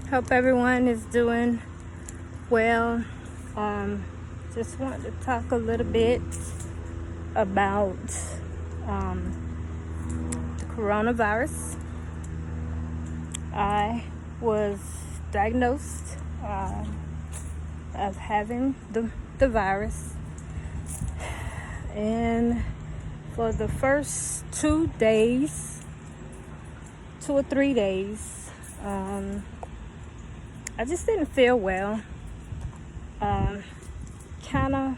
Hope everyone is doing well. Just wanted to talk a little bit about the coronavirus. I was diagnosed of having the virus, and for the first 2 or 3 days, I just didn't feel well. Kind of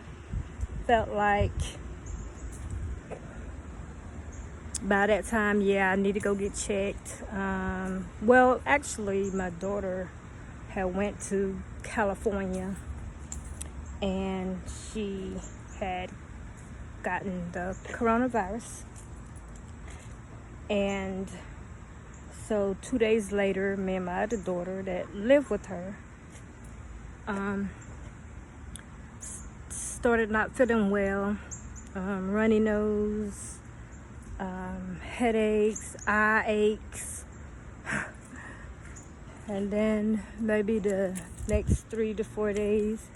felt like by that time, I need to go get checked. Well, actually, my daughter had went to California, and she had gotten the coronavirus. And so 2 days later, me and my other daughter that lived with her started not feeling well, runny nose, headaches, eye aches, and then maybe the next 3 to 4 days,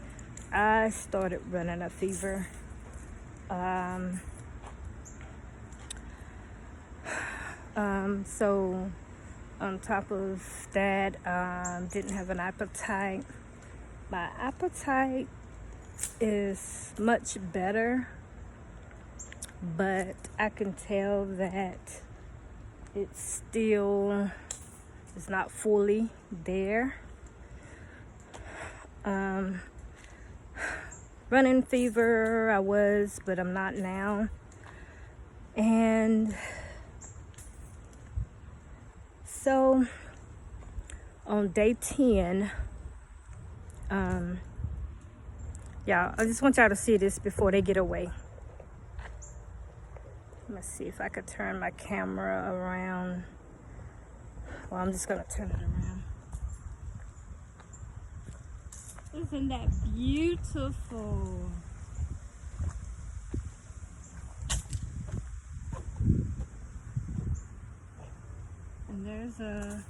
I started running a fever. So on top of that, didn't have an appetite. My appetite is much better, but I can tell that it still is not fully there. Running fever I was, but I'm not now. And so on day 10, I just want y'all to see this before they get away. Let me see if I could turn my camera around. Well, I'm just gonna turn it around. Isn't that beautiful? And there's a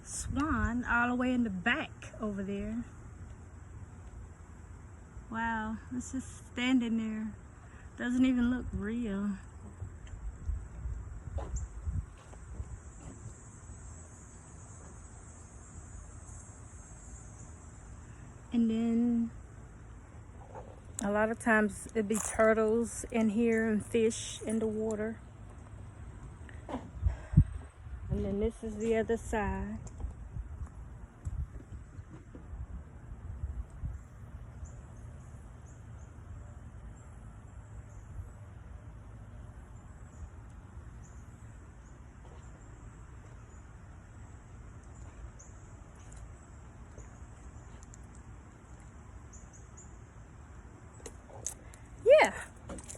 swan all the way in the back over there. Wow, it's just standing there. Doesn't even look real. And then a lot of times it'd be turtles in here and fish in the water. And then this is the other side.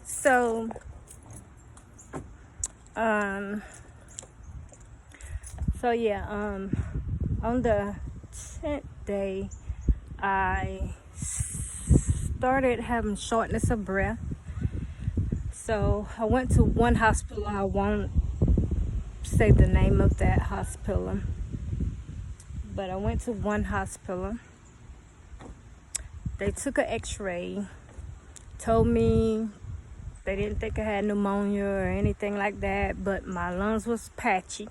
So, on the 10th day, I started having shortness of breath. So I went to one hospital. I won't say the name of that hospital, but I went to one hospital. They took an x-ray, told me they didn't think I had pneumonia or anything like that, but my lungs was patchy.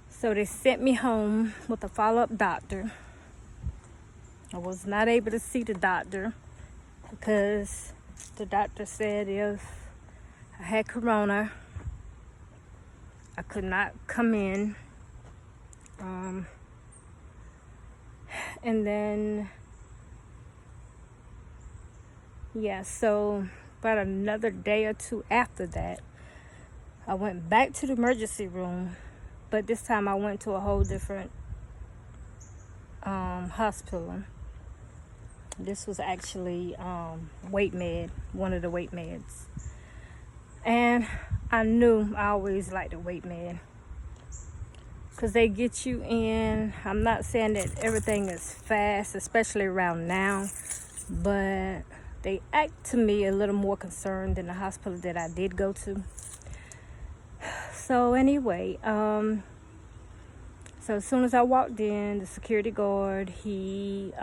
So they sent me home with a follow-up doctor. I was not able to see the doctor because the doctor said if I had corona, I could not come in. And then, so about another day or two after that, I went back to the emergency room, but this time I went to a whole different hospital. This was actually weight med, one of the weight meds. And I knew I always liked the weight med because they get you in. I'm not saying that everything is fast, especially around now, but they act to me a little more concerned than the hospital that I did go to. So anyway, So as soon as I walked in, the security guard, he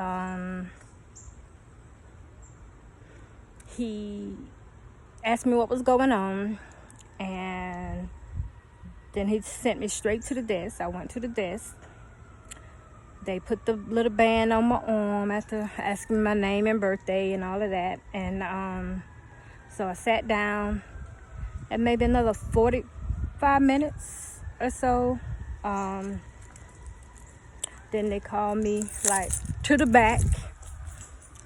asked me what was going on, and then he sent me straight to the desk. I went to the desk. They put the little band on my arm after asking my name and birthday and all of that. And so I sat down, and maybe another 45 minutes or so. Then they called me like to the back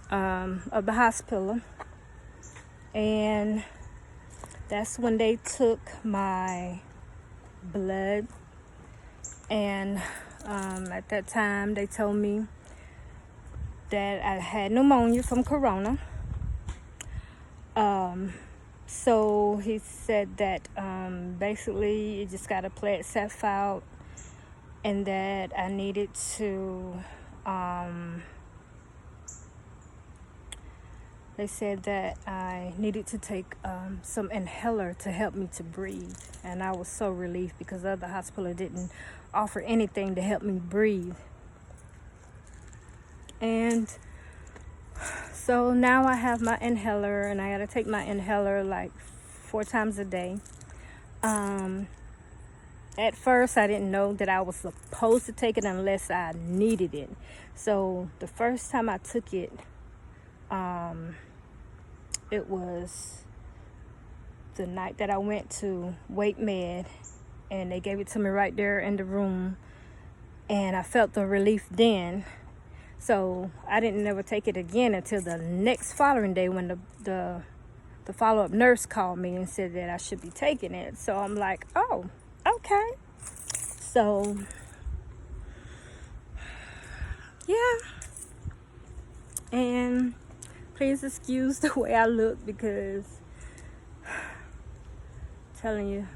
of the hospital. And that's when they took my blood. And at that time, they told me that I had pneumonia from corona. So he said that basically it just got to play itself out, and that I needed to, they said that I needed to take some inhaler to help me to breathe. And I was so relieved because the other hospital didn't offer anything to help me breathe. And so now I have my inhaler, and I got to take my inhaler like 4 times a day. At first, I didn't know that I was supposed to take it unless I needed it. So the first time I took it, it was the night that I went to Wake Med, and they gave it to me right there in the room, and I felt the relief then. So I didn't ever take it again until the next following day when the follow-up nurse called me and said that I should be taking it. So I'm like, oh, okay. So yeah, and please excuse the way I look, because I'm telling you,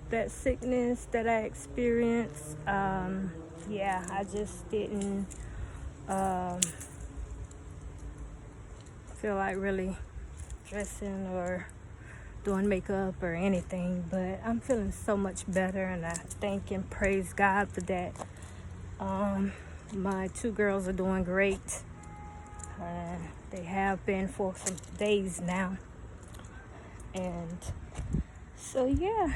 that sickness that I experienced, yeah, I just didn't feel like really dressing or doing makeup or anything, but I'm feeling so much better, and I thank and praise God for that. My 2 girls are doing great. They have been for some days now, and so yeah,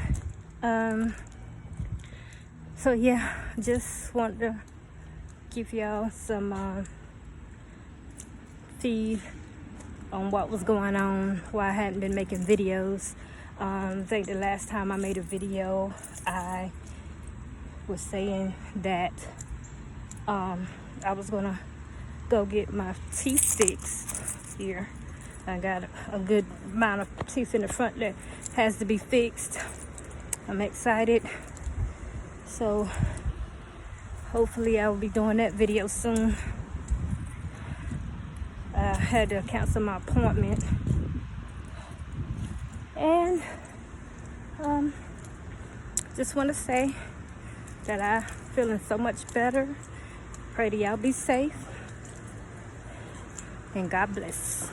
just want to give y'all some feed on what was going on, why I hadn't been making videos. I think the last time I made a video, I was saying that I was gonna go get my teeth fixed here. I got a good amount of teeth in the front that has to be fixed. I'm excited. So hopefully I will be doing that video soon. I had to cancel my appointment. And just want to say that I'm feeling so much better. Pray that y'all be safe. And God bless.